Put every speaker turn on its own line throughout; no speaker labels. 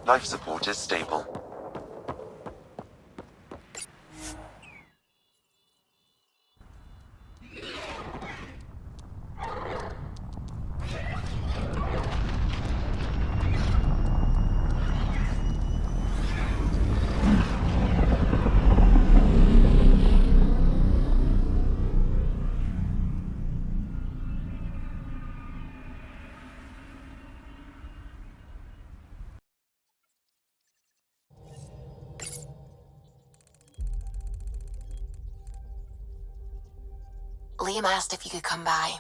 Life support is stable.
Liam asked if you could come by.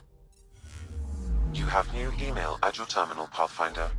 You have new email at your terminal, Pathfinder.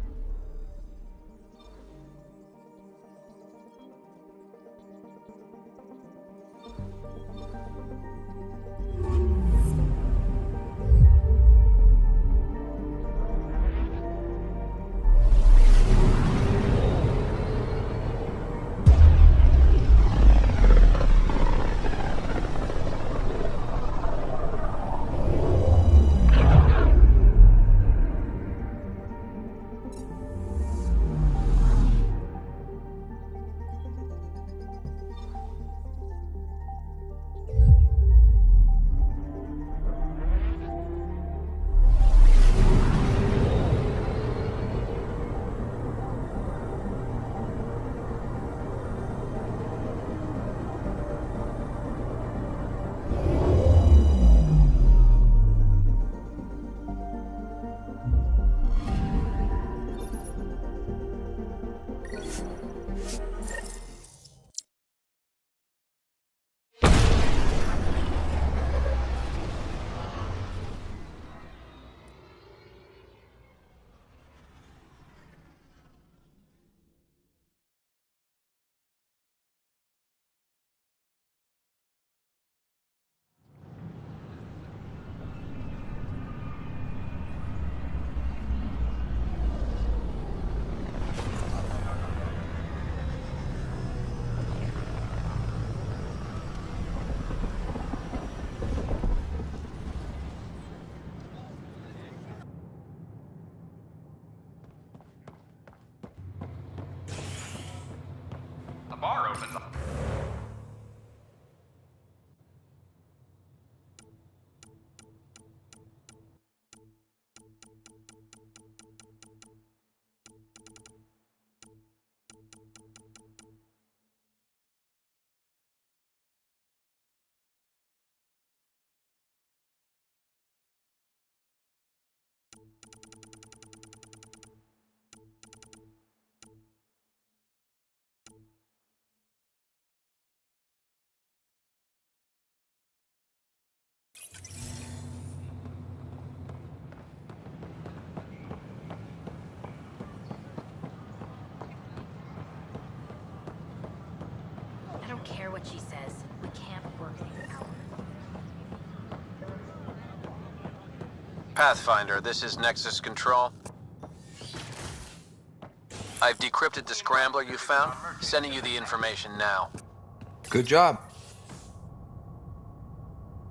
Bar opens up.
I don't care what she says. We can't work it out.
Pathfinder, this is Nexus Control. I've decrypted the scrambler you found. Sending you the information now.
Good job.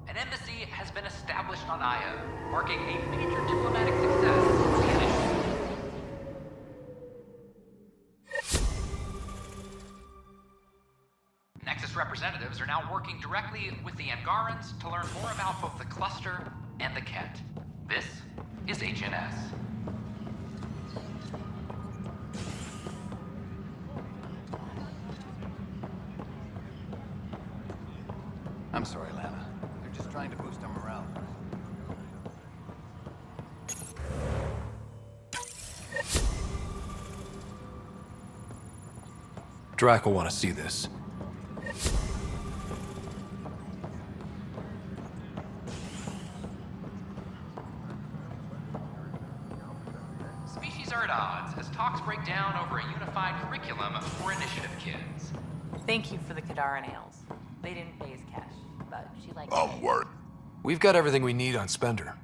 An embassy has been established on Aya, marking a major diplomatic success for the initiative. Nexus representatives are now working directly with the Angarans to learn more about both the cluster and the Kett. This is HNS.
I'm sorry, Lana. They're just trying to boost our morale.
Drac will want to see this.
Species are at odds as talks break down over a unified curriculum for initiative kids.
Thank you for the Kadara nails. They didn't pay his cash, but she liked
I'm
it.
worried.
We've got everything we need on Spender.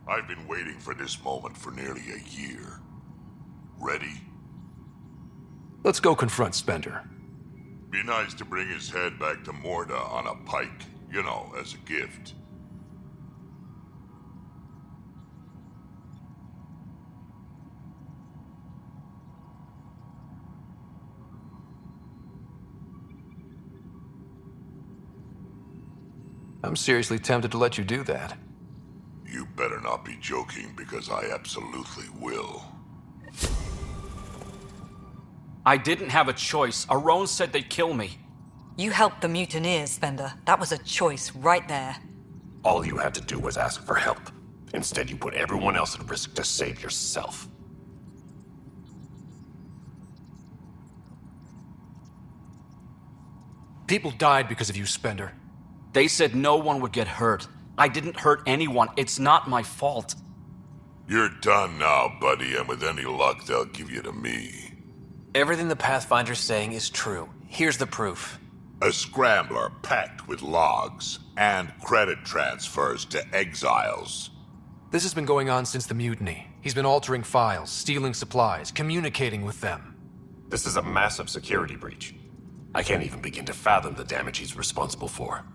I've been waiting for this moment for nearly a year. Ready?
Let's go confront Spender.
Be nice to bring his head back to Morda on a pike, you know, as a gift.
I'm seriously tempted to let you do that.
You better not be joking, because I absolutely will.
I didn't have a choice. Aron said they'd kill me.
You helped the mutineers, Spender. That was a choice right there.
All you had to do was ask for help. Instead, you put everyone else at risk to save yourself.
People died because of you, Spender.
They said no one would get hurt. I didn't hurt anyone. It's not my fault.
You're done now, buddy, and with any luck, they'll give you to me.
Everything the Pathfinder's saying is true. Here's the proof.
A scrambler packed with logs and credit transfers to exiles.
This has been going on since the mutiny. He's been altering files, stealing supplies, communicating with them.
This is a massive security breach. I can't even begin to fathom the damage he's responsible for.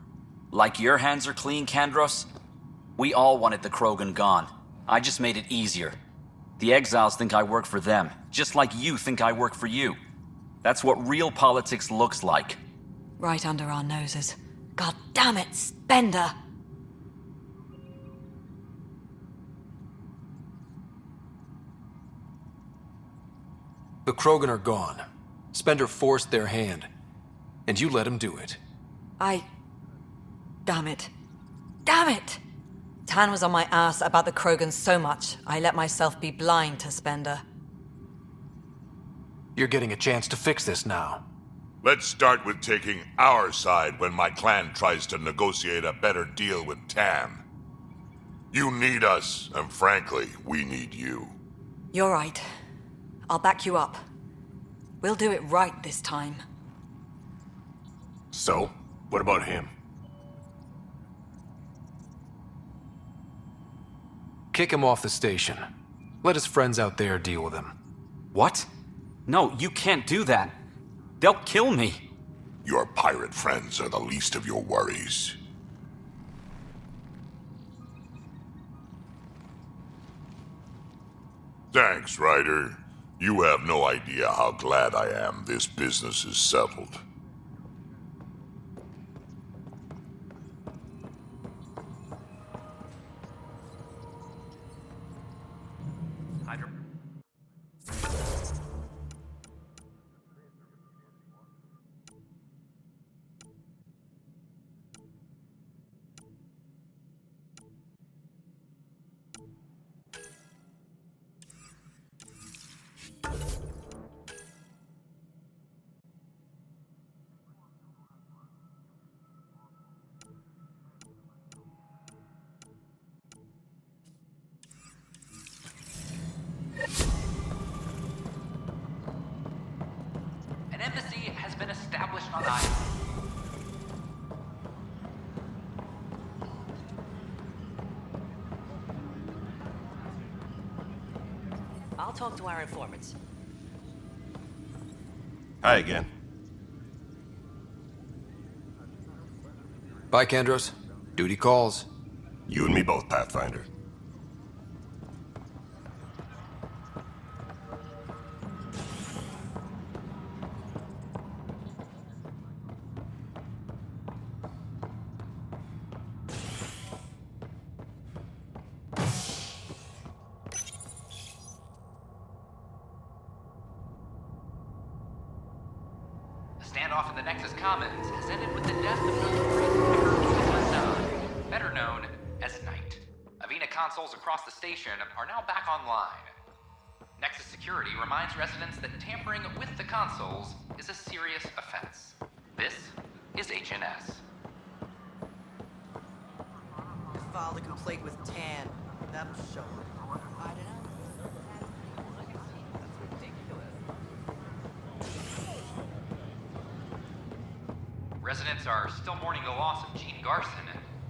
Like your hands are clean, Kandros? We all wanted the Krogan gone. I just made it easier. The exiles think I work for them, just like you think I work for you. That's what real politics looks like.
Right under our noses. God damn it, Spender!
The Krogan are gone. Spender forced their hand, and you let him do it.
Damn it. Damn it! Tan was on my ass about the Krogans so much, I let myself be blind to Spender.
You're getting a chance to fix this now.
Let's start with taking our side when my clan tries to negotiate a better deal with Tan. You need us, and frankly, we need you.
You're right. I'll back you up. We'll do it right this time.
So, what about him?
Kick him off the station. Let his friends out there deal with him.
What? No, you can't do that. They'll kill me.
Your pirate friends are the least of your worries. Thanks, Ryder. You have no idea how glad I am this business is settled.
An embassy has been established on Island.
I'll talk to our informants.
Hi again.
Bye, Kandros. Duty calls.
You and me both, Pathfinder.
The standoff in the Nexus Commons has ended with the death of Nakmor, better known as Knight. Avena consoles across the station are now back online. Nexus Security reminds residents that tampering with the consoles is a serious offense. This is HNS.
I filed a complaint with Tan. That'll show her. I don't know.
Residents are still mourning the loss of Gene Garson.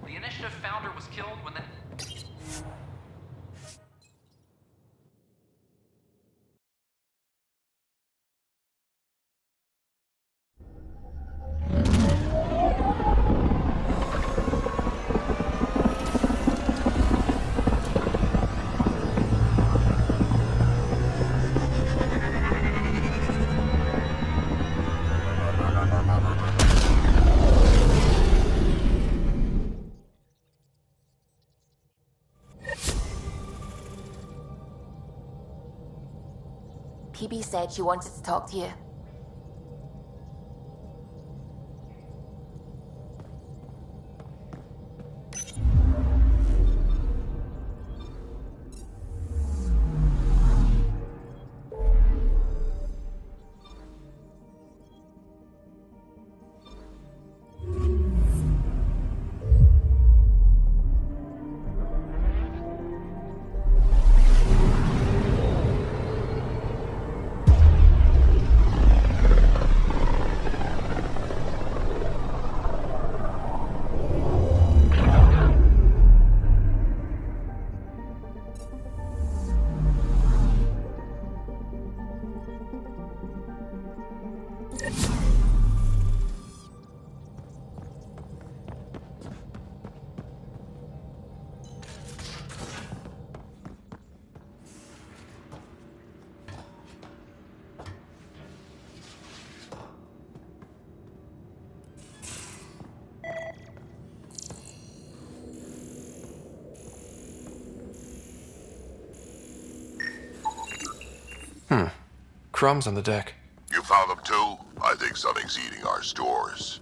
The initiative founder was killed when the...
PB said she wanted to talk to you.
Crumbs on the deck.
You found them too? I think something's eating our stores.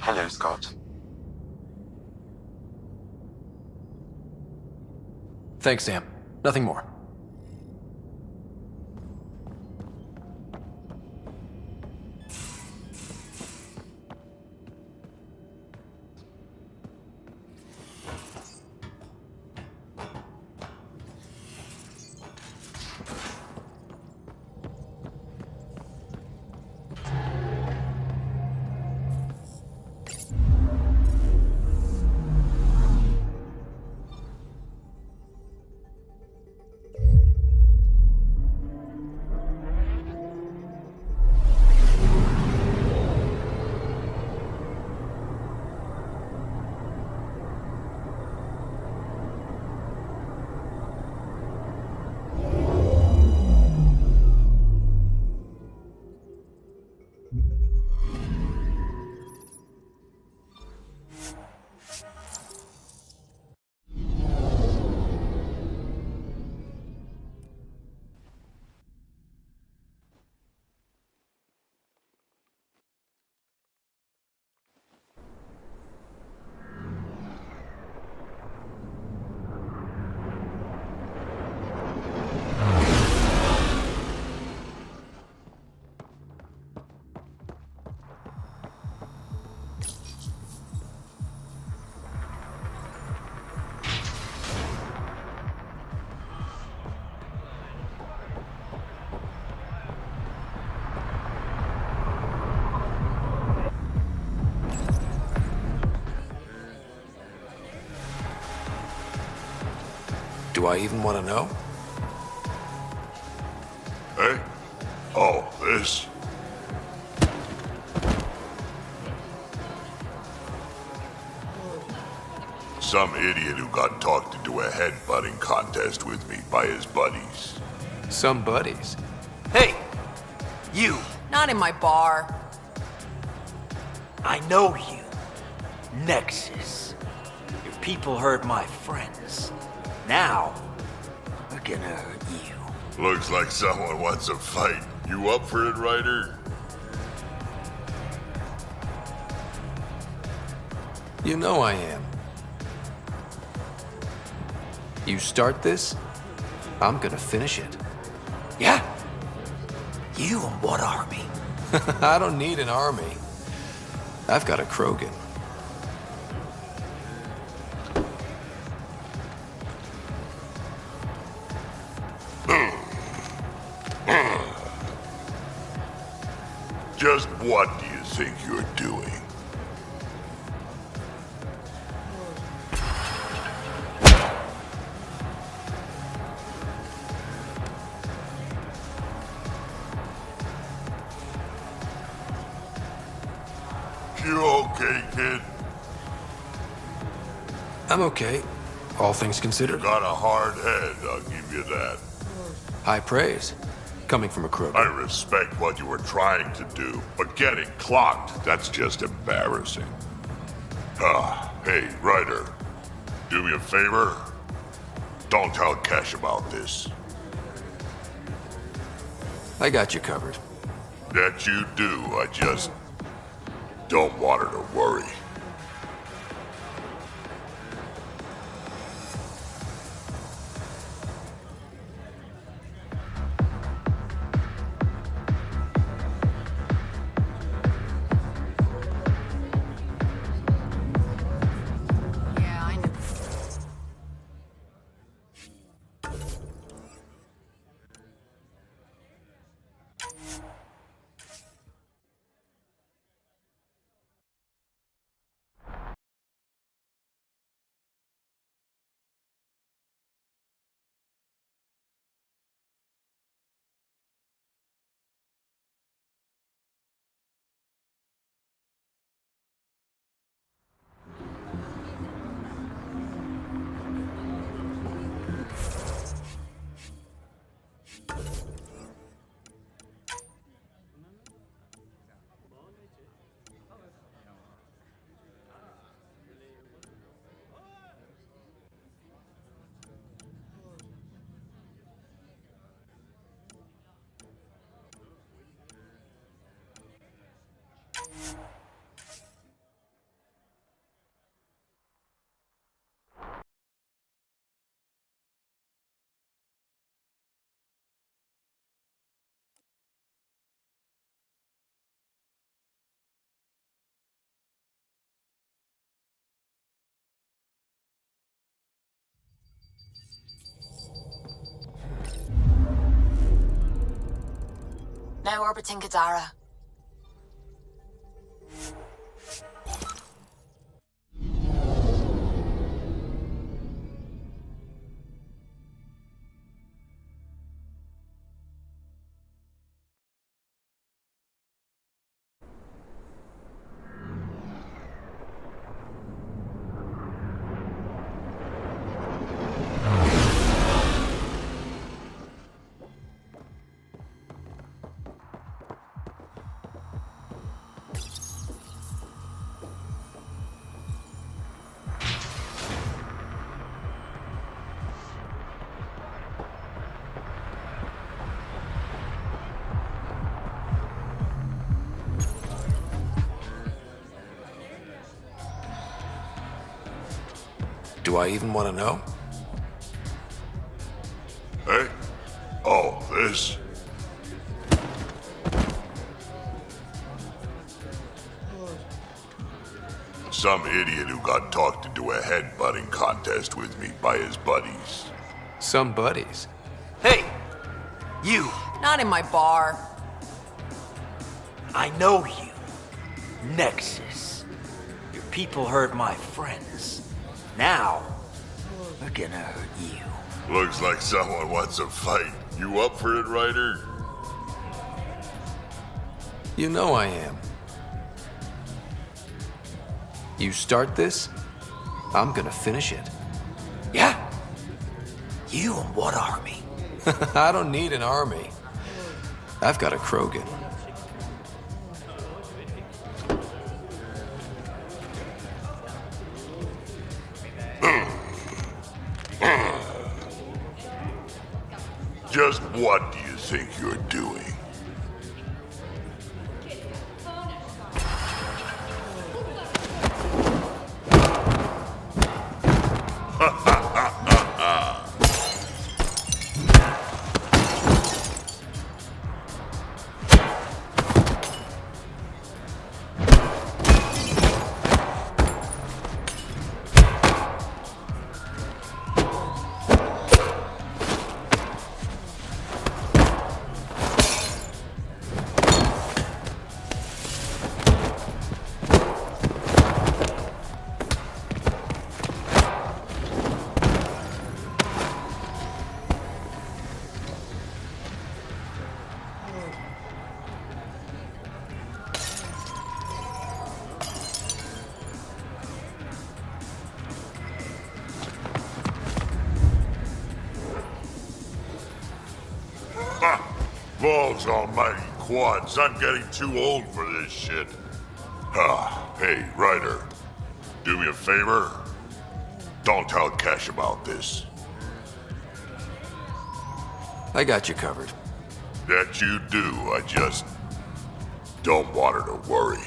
Hello, Scott.
Thanks, Sam. Nothing more. Do I even want to know?
Hey? Oh, this? Some idiot who got talked into a headbutting contest with me by his buddies.
Some buddies?
Hey! You!
Not in my bar.
I know you. Nexus. Your people hurt my friends. Now, we're gonna hurt you.
Looks like someone wants a fight. You up for it, Ryder?
You know I am. You start this, I'm gonna finish it.
Yeah? You and what army?
I don't need an army. I've got a Krogan.
Just what do you think you're doing? You okay, kid?
I'm okay, all things considered.
You got a hard head, I'll give you that.
High praise, coming from a Krogan.
I respect what you were trying to do, but getting clocked, that's just embarrassing. Hey, Ryder, do me a favor. Don't tell Cash about this.
I got you covered.
That you do, I just don't want her to worry.
Yeah, I know.
Now orbiting Gadara.
Do I even want to know?
Hey? Oh, this? Some idiot who got talked into a headbutting contest with me by his buddies.
Some buddies.
Hey! You!
Not in my bar.
I know you. Nexus. Your people hurt my friends. Now, we're gonna hurt you.
Looks like someone wants a fight. You up for it, Ryder?
You know I am. You start this, I'm gonna finish it.
Yeah? You and what army?
I don't need an army. I've got a Krogan.
Just what do you think you're doing? Balls almighty quads, I'm getting too old for this shit. Hey, Ryder. Do me a favor. Don't tell Cash about this.
I got you covered.
That you do, I just don't want her to worry.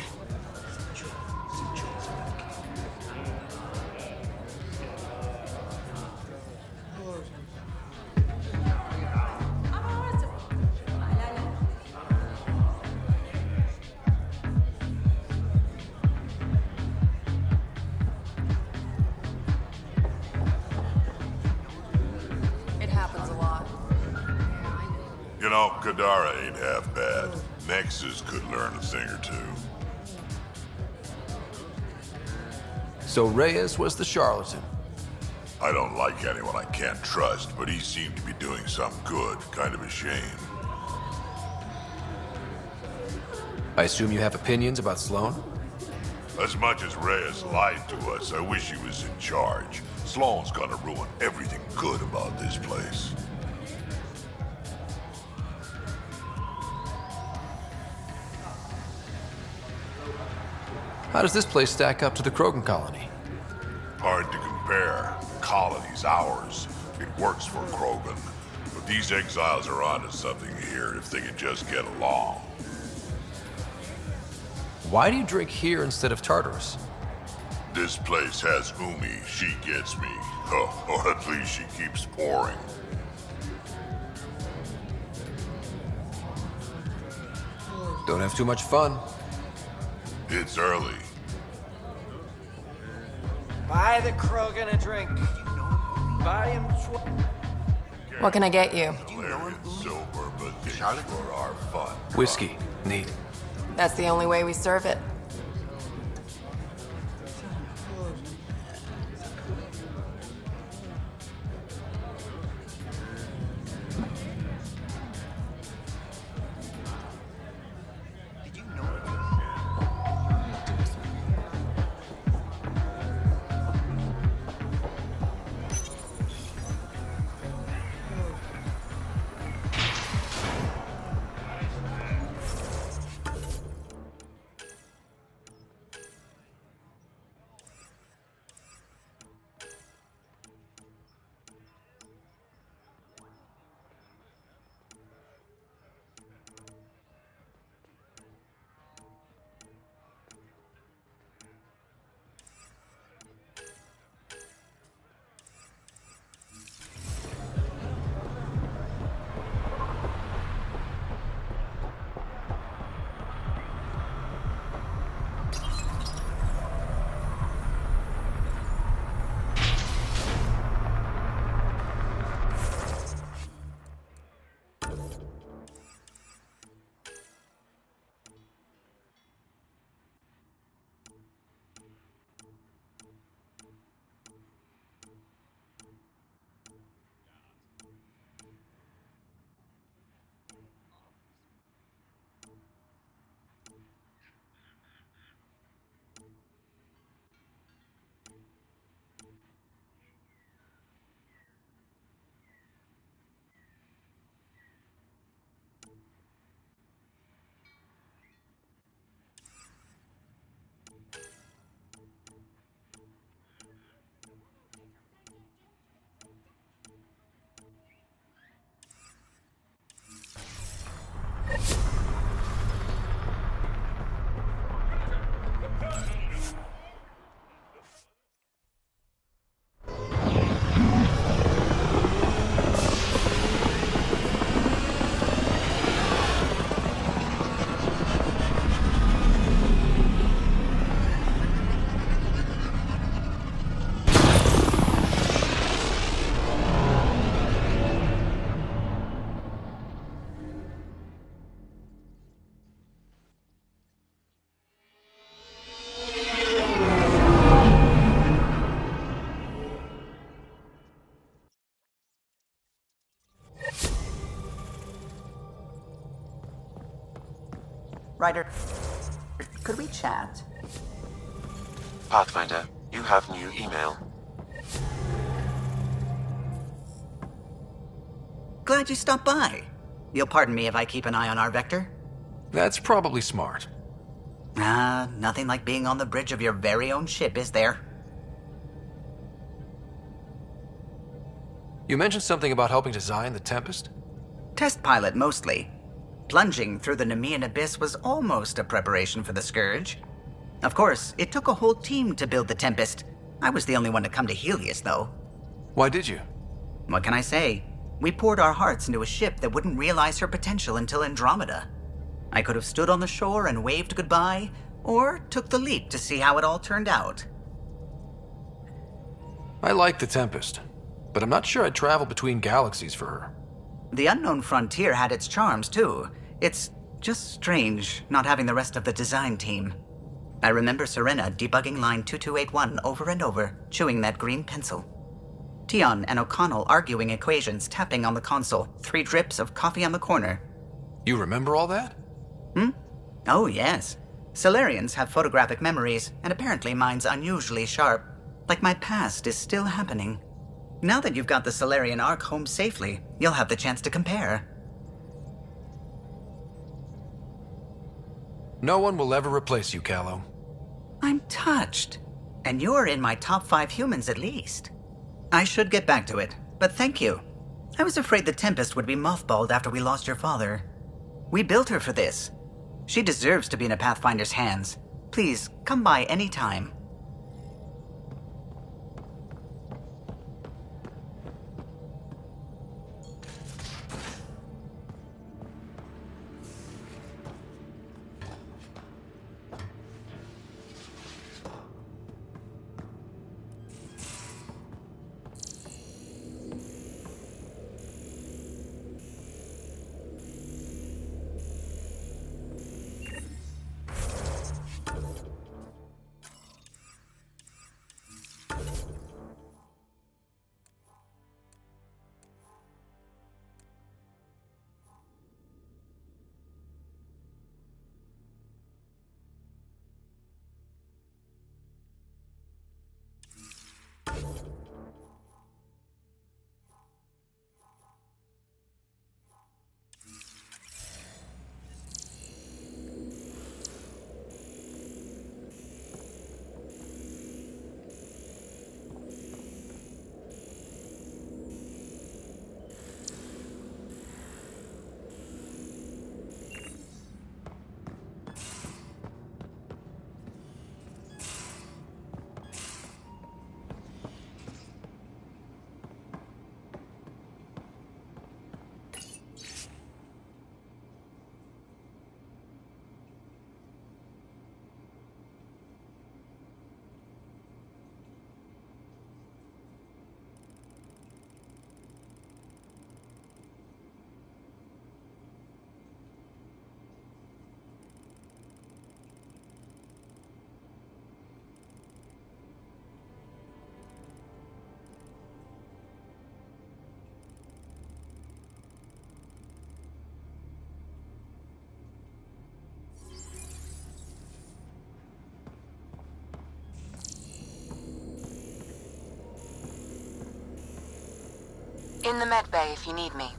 You know, Kadara ain't half bad. Nexus could learn a thing or two.
So Reyes was the charlatan.
I don't like anyone I can't trust, but he seemed to be doing some good. Kind of a shame.
I assume you have opinions about Sloan?
As much as Reyes lied to us, I wish he was in charge. Sloan's gonna ruin everything good about this place.
How does this place stack up to the Krogan colony?
Hard to compare. The colony's ours. It works for Krogan. But these exiles are onto something here if they could just get along.
Why do you drink here instead of Tartarus?
This place has Umi. She gets me. Or at least she keeps pouring.
Don't have too much fun.
It's early.
Buy the Krogan a drink. Buy him
What can I get you?
Silver, but for our fun.
Whiskey. Neat.
That's the only way we serve it.
Ryder, could we chat?
Pathfinder, you have new email.
Glad you stopped by. You'll pardon me if I keep an eye on our vector?
That's probably smart.
Nothing like being on the bridge of your very own ship, is there?
You mentioned something about helping design the Tempest?
Test pilot, mostly. Plunging through the Nemean abyss was almost a preparation for the Scourge. Of course, it took a whole team to build the Tempest. I was the only one to come to Helios, though.
Why did you?
What can I say? We poured our hearts into a ship that wouldn't realize her potential until Andromeda. I could have stood on the shore and waved goodbye, or took the leap to see how it all turned out.
I like the Tempest, but I'm not sure I'd travel between galaxies for her.
The unknown frontier had its charms, too. It's just strange not having the rest of the design team. I remember Serena debugging line 2281 over and over, chewing that green pencil. Tion and O'Connell arguing equations, tapping on the console, 3 drips of coffee on the corner.
You remember all that?
Oh, yes. Solarians have photographic memories, and apparently mine's unusually sharp. Like my past is still happening. Now that you've got the Solarian Ark home safely, you'll have the chance to compare.
No one will ever replace you, Callow.
I'm touched. And you're in my top 5 humans at least. I should get back to it, but thank you. I was afraid the Tempest would be mothballed after we lost your father. We built her for this. She deserves to be in a Pathfinder's hands. Please, come by any time.
In the med bay if you need me.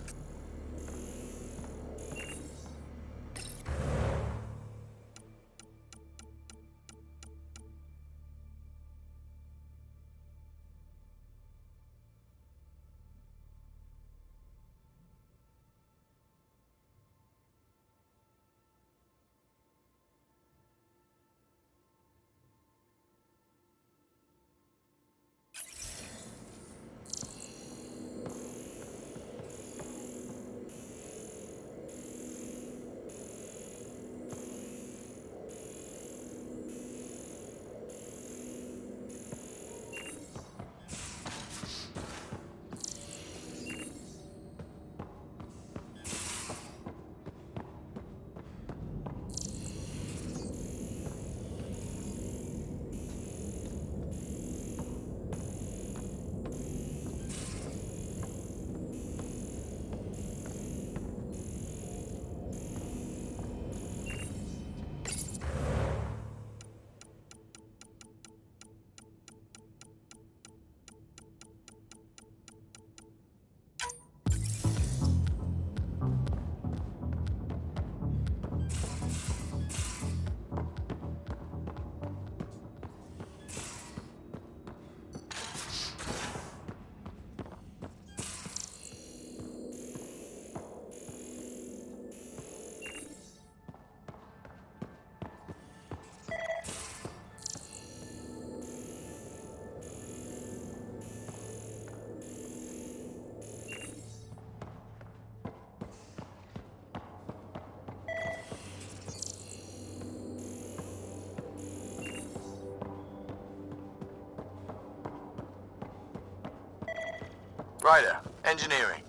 Ryder, engineering.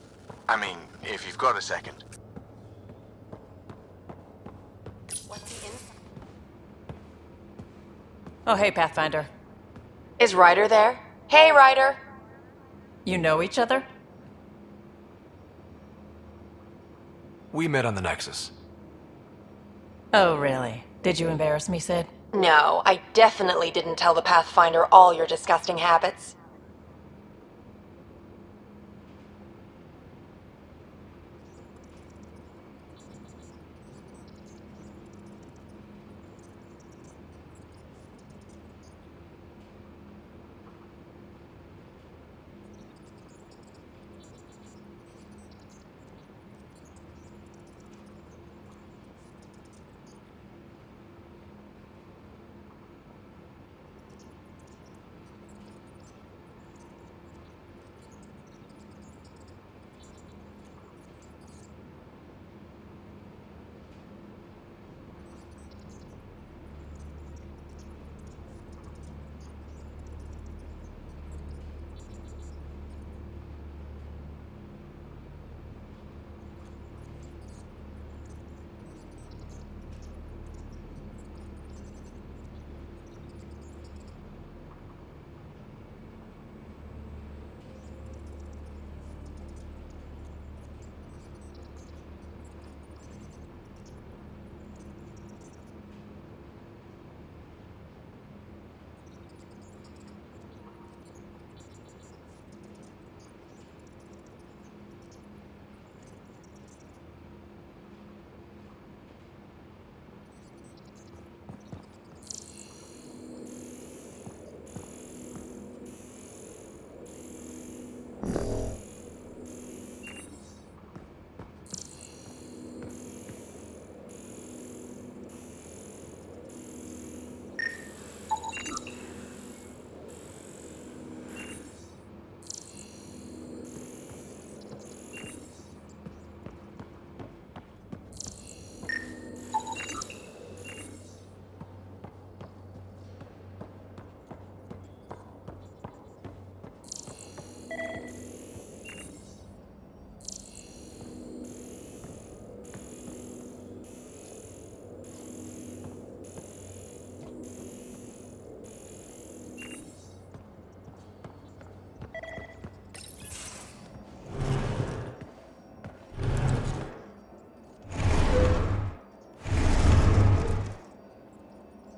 I mean, if you've got a second.
Oh, hey, Pathfinder.
Is Ryder there? Hey, Ryder!
You know each other?
We met on the Nexus.
Oh, really? Did you embarrass me, Sid?
No, I definitely didn't tell the Pathfinder all your disgusting habits.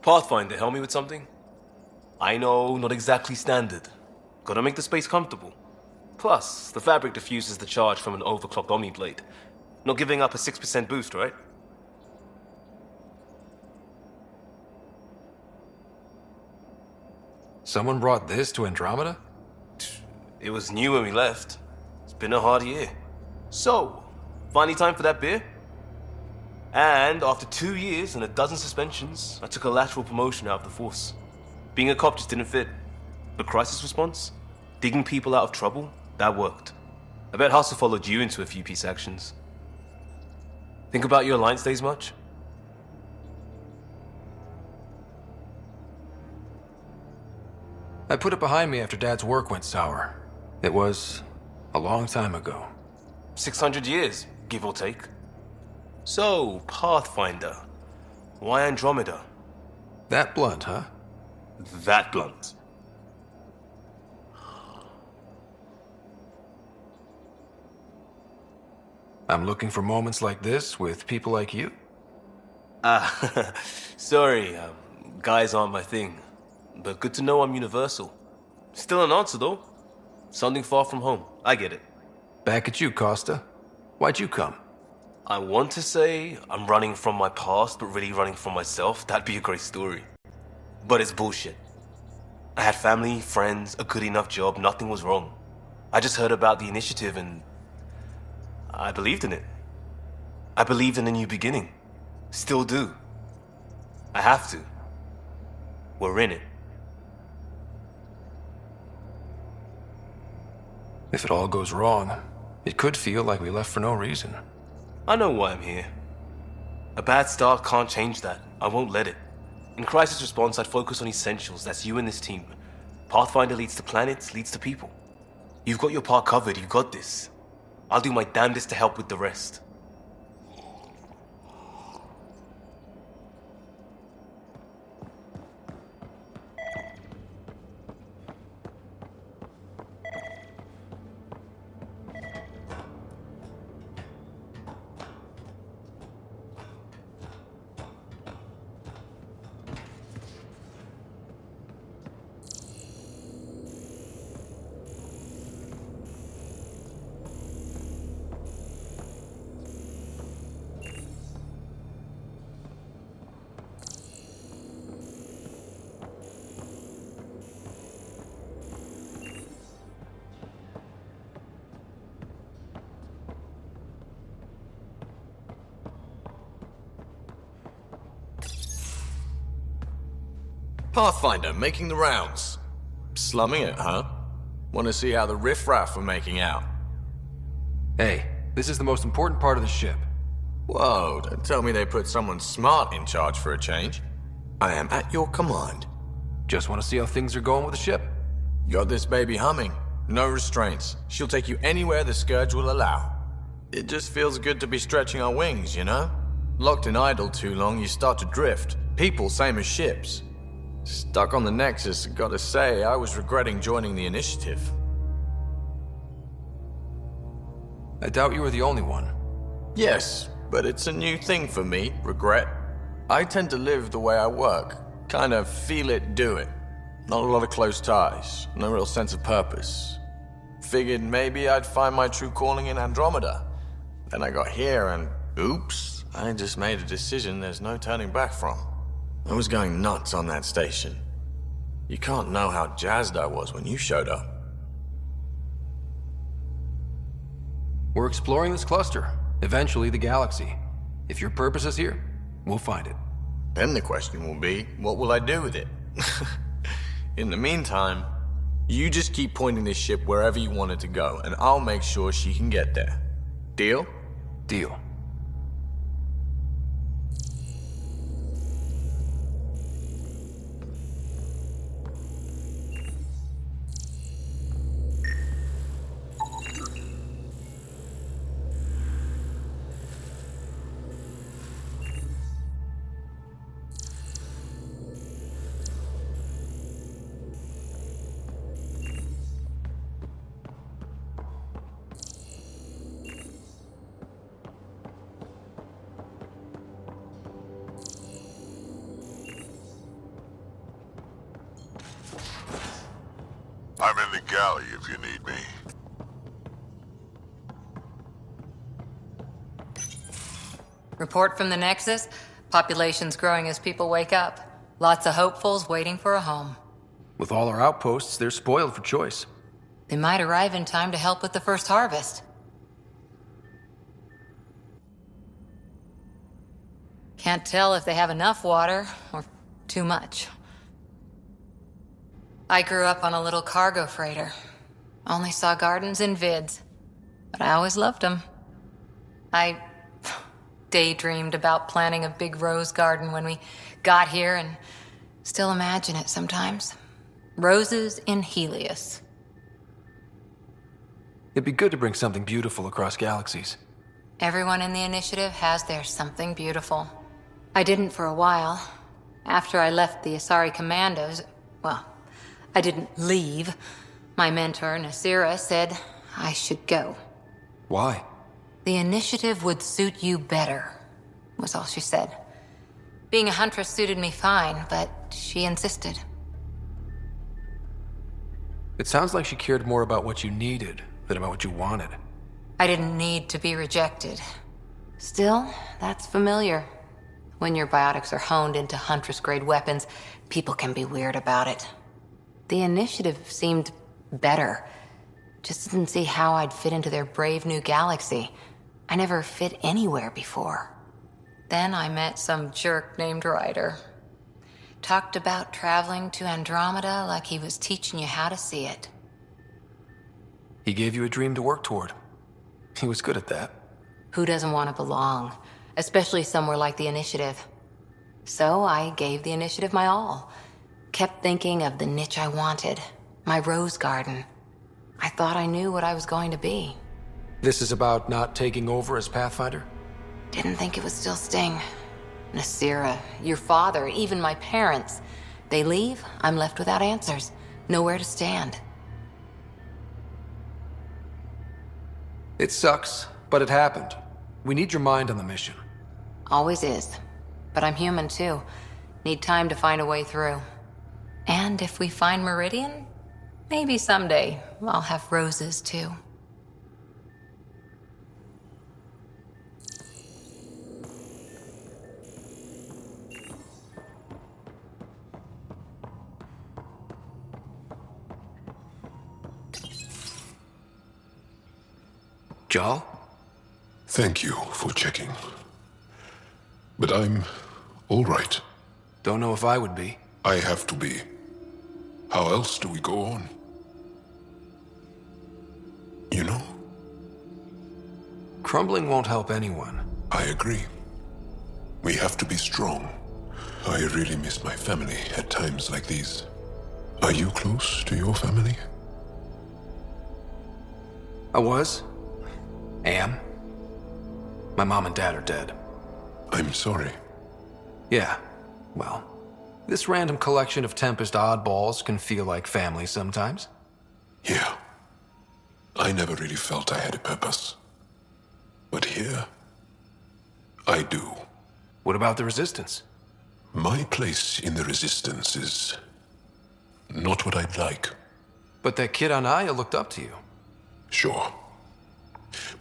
Pathfinder, help me with something? I know, not exactly standard. Gotta make the space comfortable. Plus, the fabric diffuses the charge from an overclocked Omniblade. Not giving up a 6% boost, right?
Someone brought this to Andromeda?
It was new when we left. It's been a hard year. So, finally time for that beer? And after 2 years and a dozen suspensions, I took a lateral promotion out of the force. Being a cop just didn't fit. But crisis response? Digging people out of trouble? That worked. I bet Hustle followed you into a few peace actions. Think about your Alliance days much?
I put it behind me after Dad's work went sour. It was a long time ago.
600 years, give or take. So, Pathfinder. Why Andromeda?
That blunt, huh?
That blunt.
I'm looking for moments like this with people like you.
Sorry, guys aren't my thing. But good to know I'm universal. Still an answer, though. Something far from home. I get it.
Back at you, Costa. Why'd you come?
I want to say I'm running from my past, but really running from myself. That'd be a great story. But it's bullshit. I had family, friends, a good enough job, nothing was wrong. I just heard about the initiative and I believed in it. I believed in a new beginning. Still do. I have to. We're in it.
If it all goes wrong, it could feel like we left for no reason.
I know why I'm here. A bad start can't change that. I won't let it. In crisis response, I'd focus on essentials. That's you and this team. Pathfinder leads to planets, leads to people. You've got your part covered, you got this. I'll do my damnedest to help with the rest.
Pathfinder, making the rounds. Slumming it, huh? Want to see how the riffraff are making out?
Hey, this is the most important part of the ship.
Whoa, don't tell me they put someone smart in charge for a change. I am at your command.
Just want to see how things are going with the ship.
Got this baby humming. No restraints. She'll take you anywhere the Scourge will allow. It just feels good to be stretching our wings, you know? Locked in idle too long, you start to drift. People, same as ships. Stuck on the Nexus, gotta say, I was regretting joining the Initiative.
I doubt you were the only one.
Yes, but it's a new thing for me, regret. I tend to live the way I work. Kind of feel it, do it. Not a lot of close ties, no real sense of purpose. Figured maybe I'd find my true calling in Andromeda. Then I got here and, oops, I just made a decision there's no turning back from. I was going nuts on that station. You can't know how jazzed I was when you showed up.
We're exploring this cluster, eventually the galaxy. If your purpose is here, we'll find it.
Then the question will be, what will I do with it? In the meantime, you just keep pointing this ship wherever you want it to go, and I'll make sure she can get there. Deal?
Deal.
I'm in the galley if you need me.
Report from the Nexus. Population's growing as people wake up. Lots of hopefuls waiting for a home.
With all our outposts, they're spoiled for choice.
They might arrive in time to help with the first harvest. Can't tell if they have enough water or too much. I grew up on a little cargo freighter. Only saw gardens in vids, but I always loved them. I daydreamed about planting a big rose garden when we got here and still imagine it sometimes. Roses in Helios.
It'd be good to bring something beautiful across galaxies.
Everyone in the initiative has their something beautiful. I didn't for a while. After I left the Asari Commandos, well, I didn't leave. My mentor, Nasira, said I should go.
Why?
The initiative would suit you better, was all she said. Being a huntress suited me fine, but she insisted.
It sounds like she cared more about what you needed than about what you wanted.
I didn't need to be rejected. Still, that's familiar. When your biotics are honed into huntress-grade weapons, people can be weird about it. The initiative seemed better. Just didn't see how I'd fit into their brave new galaxy. I never fit anywhere before. Then I met some jerk named Ryder. Talked about traveling to Andromeda like he was teaching you how to see it.
He gave you a dream to work toward. He was good at that.
Who doesn't want to belong? Especially somewhere like the Initiative. So I gave the Initiative my all. Kept thinking of the niche I wanted. My rose garden. I thought I knew what I was going to be.
This is about not taking over as Pathfinder?
Didn't think it would still sting. Nasira, your father, even my parents. They leave, I'm left without answers. Nowhere to stand.
It sucks, but it happened. We need your mind on the mission.
Always is. But I'm human too. Need time to find a way through. And if we find Meridian, maybe someday I'll have roses too.
Jal?
Thank you for checking. But I'm all right.
Don't know if I would be.
I have to be. How else do we go on? You know?
Crumbling won't help anyone.
I agree. We have to be strong. I really miss my family at times like these. Are you close to your family?
I was. Am. My mom and dad are dead.
I'm sorry.
Yeah, well, this random collection of Tempest oddballs can feel like family sometimes.
Yeah. I never really felt I had a purpose. But here, I do.
What about the Resistance?
My place in the Resistance is not what I'd like.
But that kid on Aya looked up to you.
Sure.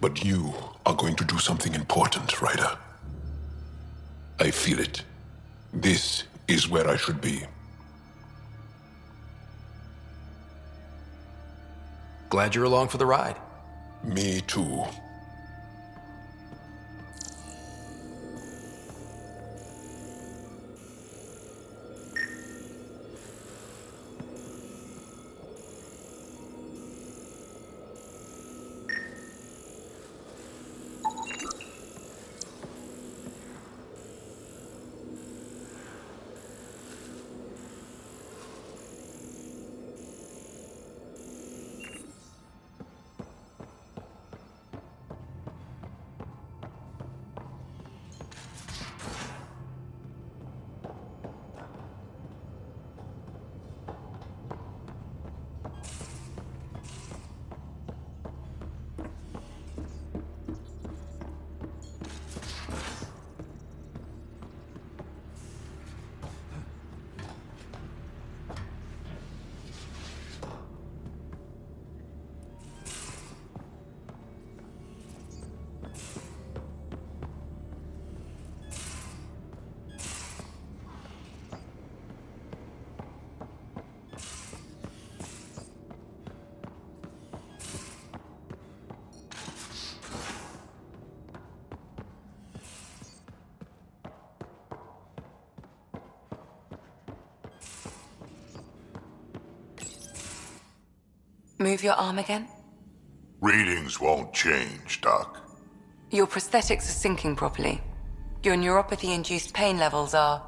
But you are going to do something important, Ryder. I feel it. This is where I should be.
Glad you're along for the ride.
Me too.
Move your arm again?
Readings won't change, Doc.
Your prosthetics are syncing properly. Your neuropathy-induced pain levels are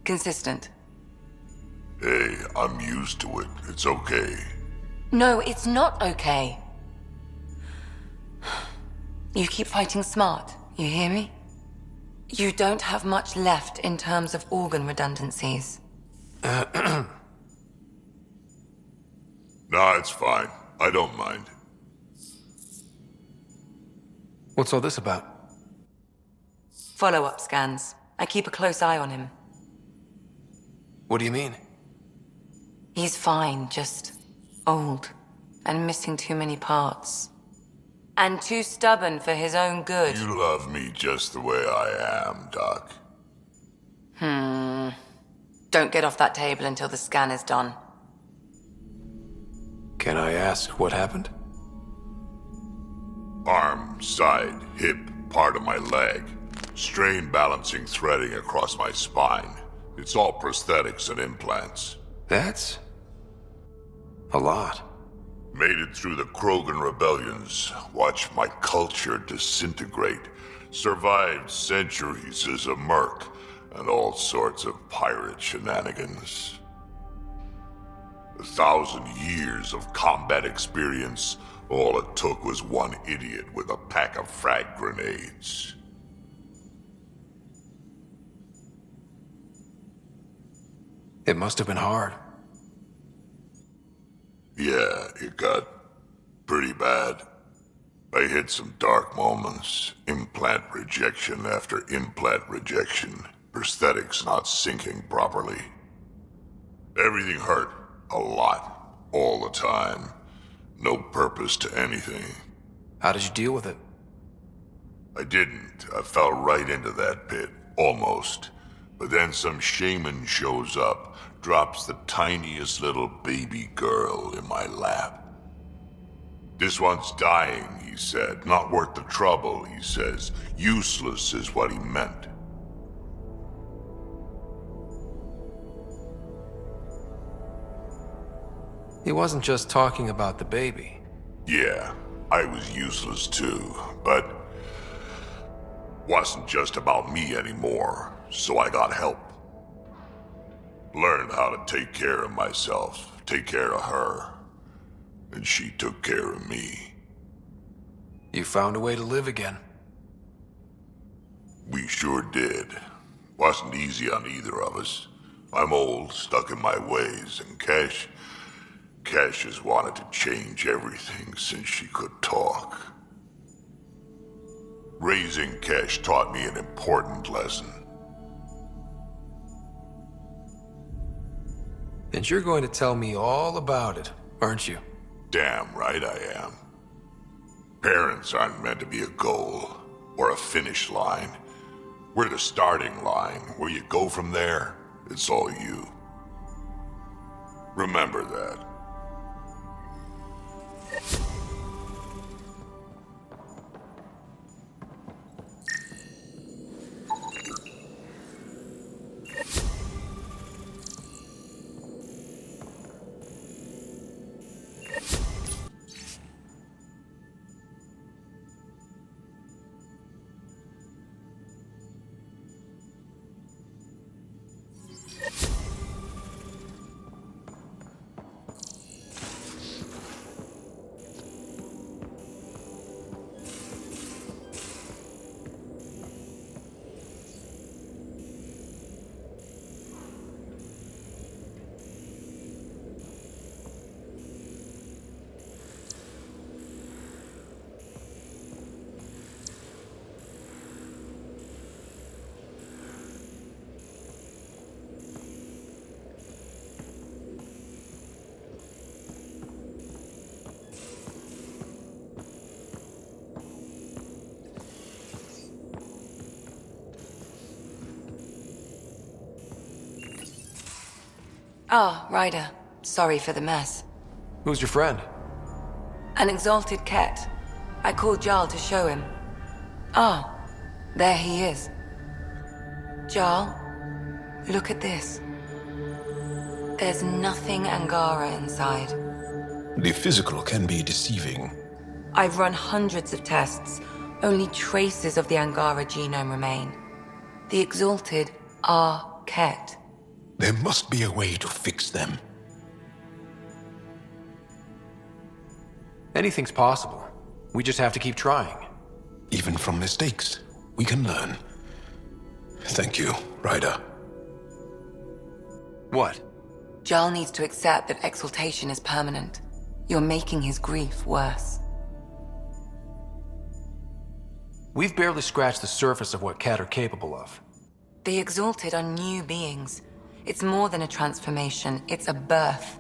consistent.
Hey, I'm used to it. It's okay.
No, it's not okay. You keep fighting smart, you hear me? You don't have much left in terms of organ redundancies.
Nah, it's fine. I don't mind.
What's all this about?
Follow-up scans. I keep a close eye on him.
What do you mean?
He's fine, just old and missing too many parts. And too stubborn for his own good.
You love me just the way I am, Doc.
Don't get off that table until the scan is done.
Can I ask what happened?
Arm, side, hip, part of my leg. Strain balancing threading across my spine. It's all prosthetics and implants.
That's a lot.
Made it through the Krogan rebellions. Watched my culture disintegrate. Survived centuries as a merc and all sorts of pirate shenanigans. 1,000 years of combat experience, all it took was one idiot with a pack of frag grenades.
It must have been hard.
Yeah, it got pretty bad. I hit some dark moments. Implant rejection after implant rejection. Prosthetics not syncing properly. Everything hurt. A lot. All the time. No purpose to anything.
How did you deal with it?
I didn't. I fell right into that pit. Almost. But then some shaman shows up, drops the tiniest little baby girl in my lap. This one's dying, he said. Not worth the trouble, he says. Useless is what he meant.
He wasn't just talking about the baby.
Yeah, I was useless too, but wasn't just about me anymore, so I got help. Learned how to take care of myself, take care of her, and she took care of me.
You found a way to live again.
We sure did. Wasn't easy on either of us. I'm old, stuck in my ways, and Cash has wanted to change everything since she could talk. Raising Cash taught me an important lesson.
And you're going to tell me all about it, aren't you?
Damn right I am. Parents aren't meant to be a goal or a finish line. We're the starting line. Where you go from there, it's all you. Remember that.
Ah, Ryder. Sorry for the mess.
Who's your friend?
An exalted cat. I called Jarl to show him. Ah, there he is. Jarl, look at this. There's nothing Angara inside.
The physical can be deceiving.
I've run hundreds of tests. Only traces of the Angara genome remain. The exalted are Ket.
There must be a way to fix them.
Anything's possible. We just have to keep trying.
Even from mistakes, we can learn. Thank you, Ryder.
What?
Jarl needs to accept that exaltation is permanent. You're making his grief worse.
We've barely scratched the surface of what Cat are capable of.
The exalted are new beings. It's more than a transformation, it's a birth.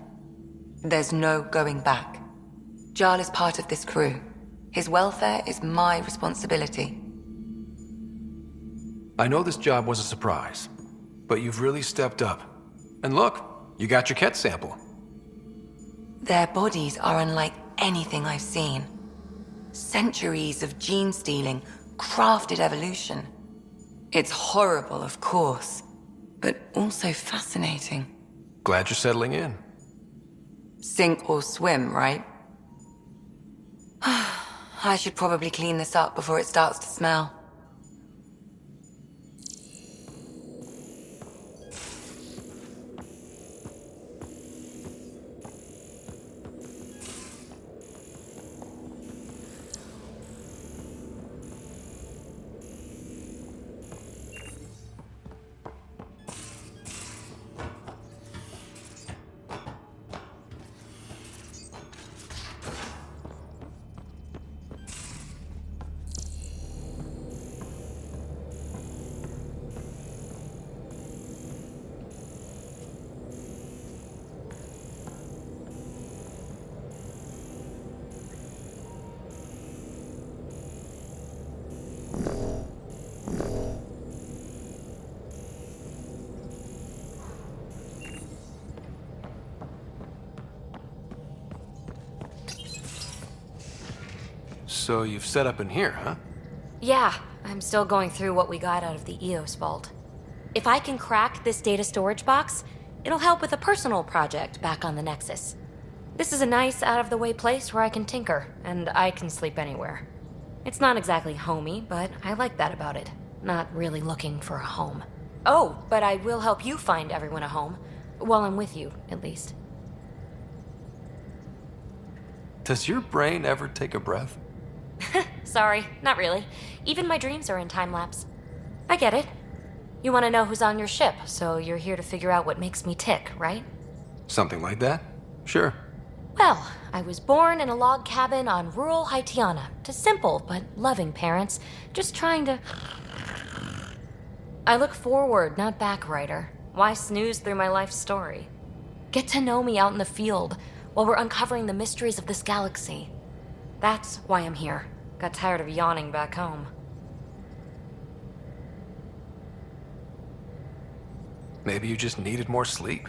There's no going back. Jarl is part of this crew. His welfare is my responsibility.
I know this job was a surprise, but you've really stepped up. And look, you got your Ket sample.
Their bodies are unlike anything I've seen. Centuries of gene stealing, crafted evolution. It's horrible, of course, but also fascinating.
Glad you're settling in.
Sink or swim, right? I should probably clean this up before it starts to smell.
So you've set up in here, huh?
Yeah, I'm still going through what we got out of the EOS vault. If I can crack this data storage box, it'll help with a personal project back on the Nexus. This is a nice, out-of-the-way place where I can tinker, and I can sleep anywhere. It's not exactly homey, but I like that about it. Not really looking for a home. Oh, but I will help you find everyone a home. While I'm with you, at least.
Does your brain ever take a breath?
Sorry, not really. Even my dreams are in time-lapse. I get it. You want to know who's on your ship, so you're here to figure out what makes me tick, right?
Something like that? Sure.
Well, I was born in a log cabin on rural Haitiana to simple but loving parents, just trying to... I look forward, not back, Ryder. Why snooze through my life story? Get to know me out in the field while we're uncovering the mysteries of this galaxy. That's why I'm here. Got tired of yawning back home.
Maybe you just needed more sleep.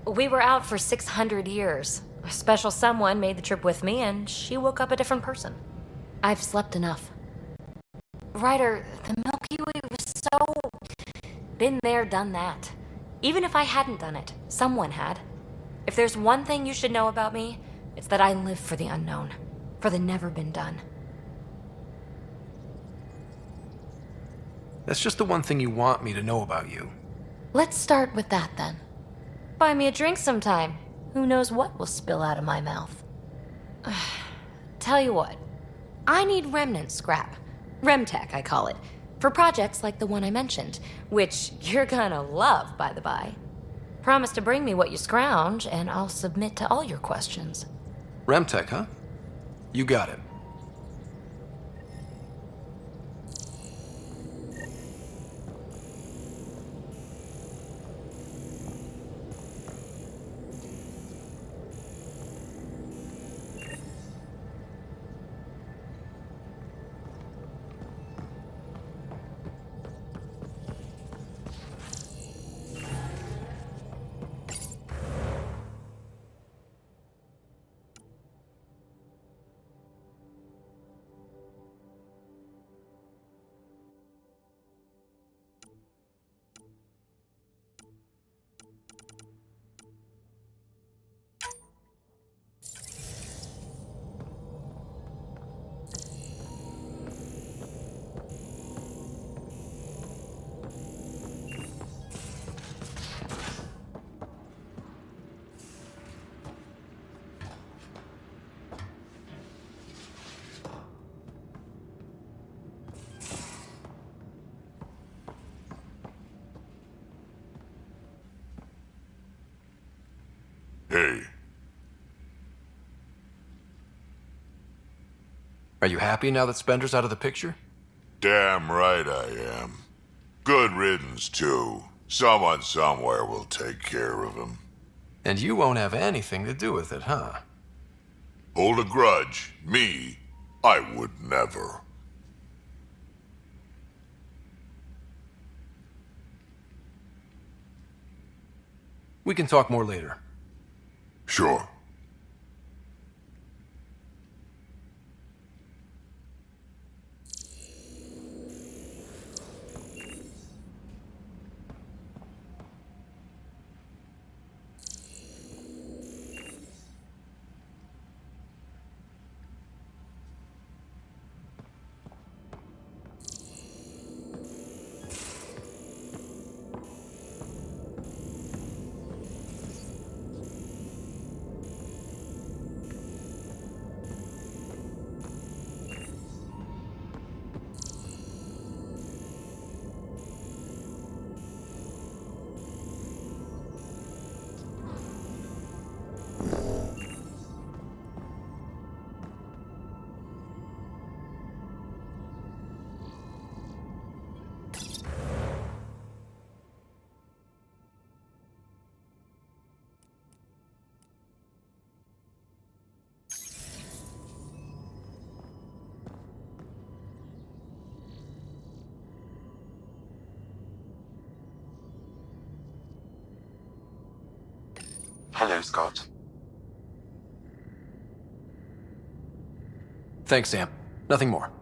We were out for 600 years. A special someone made the trip with me, and she woke up a different person. I've slept enough. Ryder, the Milky Way was so... Been there, done that. Even if I hadn't done it, someone had. If there's one thing you should know about me, it's that I live for the unknown. For the never been done.
That's just the one thing you want me to know about you.
Let's start with that, then. Buy me a drink sometime. Who knows what will spill out of my mouth. Tell you what. I need remnant scrap. Remtech, I call it. For projects like the one I mentioned. Which you're gonna love, by the by. Promise to bring me what you scrounge, and I'll submit to all your questions.
Remtech, huh? You got it.
Hey.
Are you happy now that Spender's out of the picture?
Damn right I am. Good riddance, too. Someone somewhere will take care of him.
And you won't have anything to do with it, huh?
Hold a grudge? Me? I would never.
We can talk more later.
Sure.
Hello, Scott.
Thanks, Sam. Nothing more.